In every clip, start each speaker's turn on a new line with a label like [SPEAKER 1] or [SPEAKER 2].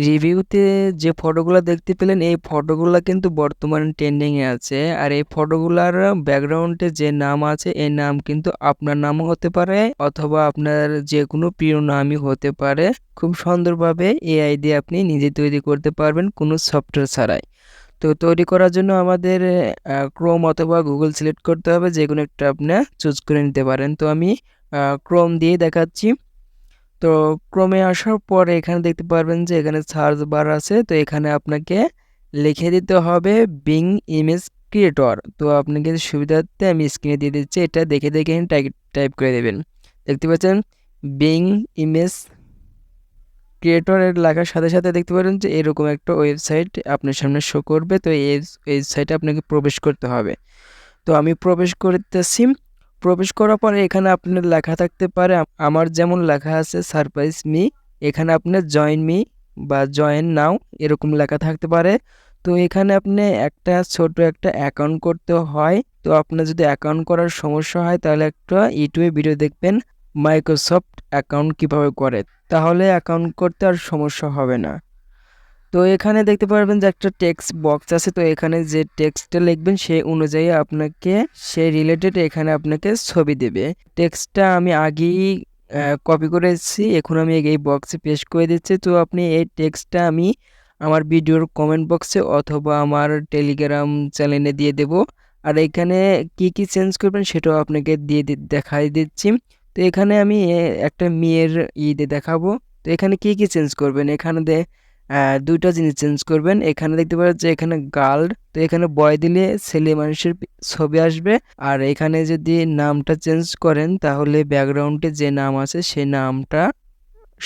[SPEAKER 1] রিভিউতে যে ফটোগুলো দেখতে পেলেন এই ফটোগুলো কিন্তু বর্তমানে ট্রেন্ডিংয়ে আছে। আর এই ফটোগুলার ব্যাকগ্রাউন্ডে যে নাম আছে এই নাম কিন্তু আপনার নামও হতে পারে অথবা আপনার যে কোনো প্রিয় নামই হতে পারে। খুব সুন্দরভাবে এআই দিয়ে আপনি নিজে তৈরি করতে পারবেন কোনো সফটওয়্যার ছাড়াই। তো তৈরি করার জন্য আমাদের ক্রোম অথবা গুগল সিলেক্ট করতে হবে, যে কোনো একটা আপনি চুজ করে নিতে পারেন। তো আমি ক্রোম দিয়ে দেখাচ্ছি। তো ক্রমে আসার পরে এখানে দেখতে পারবেন যে এখানে সার্চ বার আছে। তো এখানে আপনাকে লিখে দিতে হবে বিং ইমেজ ক্রিয়েটর। তো আপনাকে সুবিধার্থে আমি স্ক্রিনে দিয়ে দিচ্ছি, এটা দেখে দেখে টাইপ করে দেবেন। দেখতে পাচ্ছেন বিং ইমেজ ক্রিয়েটরের লেখার সাথে সাথে দেখতে পারেন যে এরকম একটা ওয়েবসাইট আপনার সামনে শো করবে। তো এই ওয়েবসাইটে আপনাকে প্রবেশ করতে হবে। তো আমি প্রবেশ করতেছি। প্রবেশ করার পরে এখানে আপনার লেখা থাকতে পারে আমার যেমন লেখা আছে সারপ্রাইজ মি, এখানে আপনার জয়েন মি বা জয়েন নাও এরকম লেখা থাকতে পারে। তো এখানে আপনি একটা ছোট একটা অ্যাকাউন্ট করতে হয়। তো আপনার যদি অ্যাকাউন্ট করার সমস্যা হয় তাহলে একটা ইউটিউবে ভিডিও দেখবেন মাইক্রোসফট অ্যাকাউন্ট কিভাবে করে, তাহলে অ্যাকাউন্ট করতে আর সমস্যা হবে না। তো এখানে দেখতে পারবেন যে একটা টেক্সট বক্স আছে। তো এখানে যে টেক্সটটা লিখবেন সেই অনুযায়ী আপনাকে সেই রিলেটেড এখানে আপনাকে ছবি দেবে। টেক্সটটা আমি আগেই কপি করেছি, এখন আমি এই বক্সে পেস্ট করে দিচ্ছি। তো আপনি এই টেক্সটটা আমি আমার ভিডিওর কমেন্ট বক্সে অথবা আমার টেলিগ্রাম চ্যানেলে দিয়ে দেব। আর এখানে কি কি চেঞ্জ করবেন সেটাও আপনাকে দেখাই দিচ্ছি। তো এখানে আমি একটা মেয়ের দিয়ে দেখাবো। তো এখানে কি কি চেঞ্জ করবেন, এখানে দুইটা জিনিস চেঞ্জ করবেন। এখানে দেখতে পাচ্ছেন যে এখানে গার্ল, তো এখানে বয় দিলে ছেলে মানুষের ছবি আসবে। আর এখানে যদি নামটা চেঞ্জ করেন তাহলে ব্যাকগ্রাউন্ডে যে নাম আছে সেই নামটা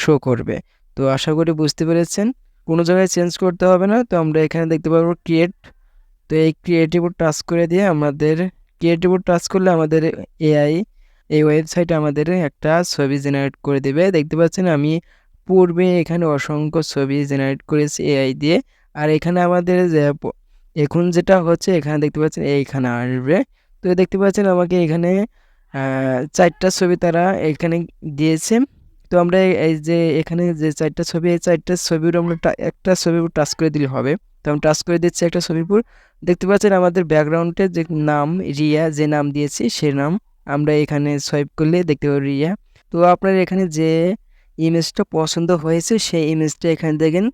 [SPEAKER 1] শো করবে। তো আশা করি বুঝতে পেরেছেন, কোনো জায়গায় চেঞ্জ করতে হবে না। তো আমরা এখানে দেখতে পারবো ক্রিয়েট। তো এই ক্রিয়েটিভ টাচ করে দিয়ে আমাদের ক্রিয়েটিভ টাচ করলে আমাদের এআই এই ওয়েবসাইটে আমাদের একটা ছবি জেনারেট করে দেবে। দেখতে পাচ্ছেন আমি পূর্বে এখানে অসংখ্য ছবি জেনারেট করেছি এআই দিয়ে। আর এখানে আমাদের এখন যেটা হচ্ছে এখানে দেখতে পাচ্ছেন এইখানে আসবে। তো দেখতে পাচ্ছেন আমাকে এখানে 4টা ছবি তারা এখানে দিয়েছে। তো আমরা এই যে এখানে যে 4টা ছবি, এই 4টা ছবির আমরা একটা ছবির উপর টাচ করে দিলে হবে। তো আমি টাচ করে দিচ্ছি একটা ছবির উপর। দেখতে পাচ্ছেন আমাদের ব্যাকগ্রাউন্ডে যে নাম রিয়া, যে নাম দিয়েছি সে নাম আমরা এখানে সোয়াইপ করলে দেখতে পাবো রিয়া। তো আপনার এখানে যে ইমেজটা পছন্দ হয়েছে সেই ইমেজটা এখানে দেখেন,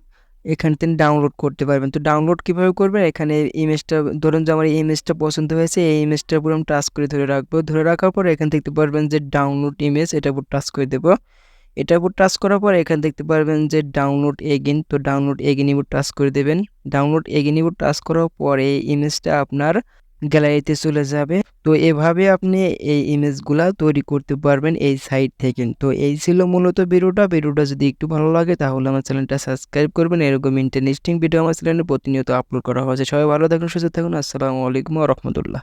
[SPEAKER 1] এখান থেকে ডাউনলোড করতে পারবেন। তো ডাউনলোড কিভাবে করবেন, এখানে ইমেজটা ধরুন যে আমার এই ইমেজটা পছন্দ হয়েছে, এই ইমেজটার উপর আমি টাচ করে ধরে রাখবো। ধরে রাখার পর এখানে দেখতে পারবেন যে ডাউনলোড ইমেজ, এটার উপর টাচ করে দেবো। এটার উপর টাচ করার পর এখানে দেখতে পারবেন যে ডাউনলোড এগেইন। তো ডাউনলোড এগেইন উপর টাচ করে দেবেন। ডাউনলোড এগেইন উপর টাচ করার পরে এই ইমেজটা আপনার গ্যালারিতে চলে যাবে। তো এভাবে আপনি এই ইমেজগুলা তৈরি করতে পারবেন এই সাইট থেকে। তো এই ছিল মূলত ভিডিওটা যদি একটু ভালো লাগে তাহলে আমার চ্যানেলটা সাবস্ক্রাইব করবেন। এরকম ইন্টারেস্টিং ভিডিও আমার চ্যানেলে প্রতিনিয়ত আপলোড করা হয়েছে। সবাই ভালো থাকুন, সুস্থ থাকুন। আসসালামু আলাইকুম ওয়া রাহমাতুল্লাহ।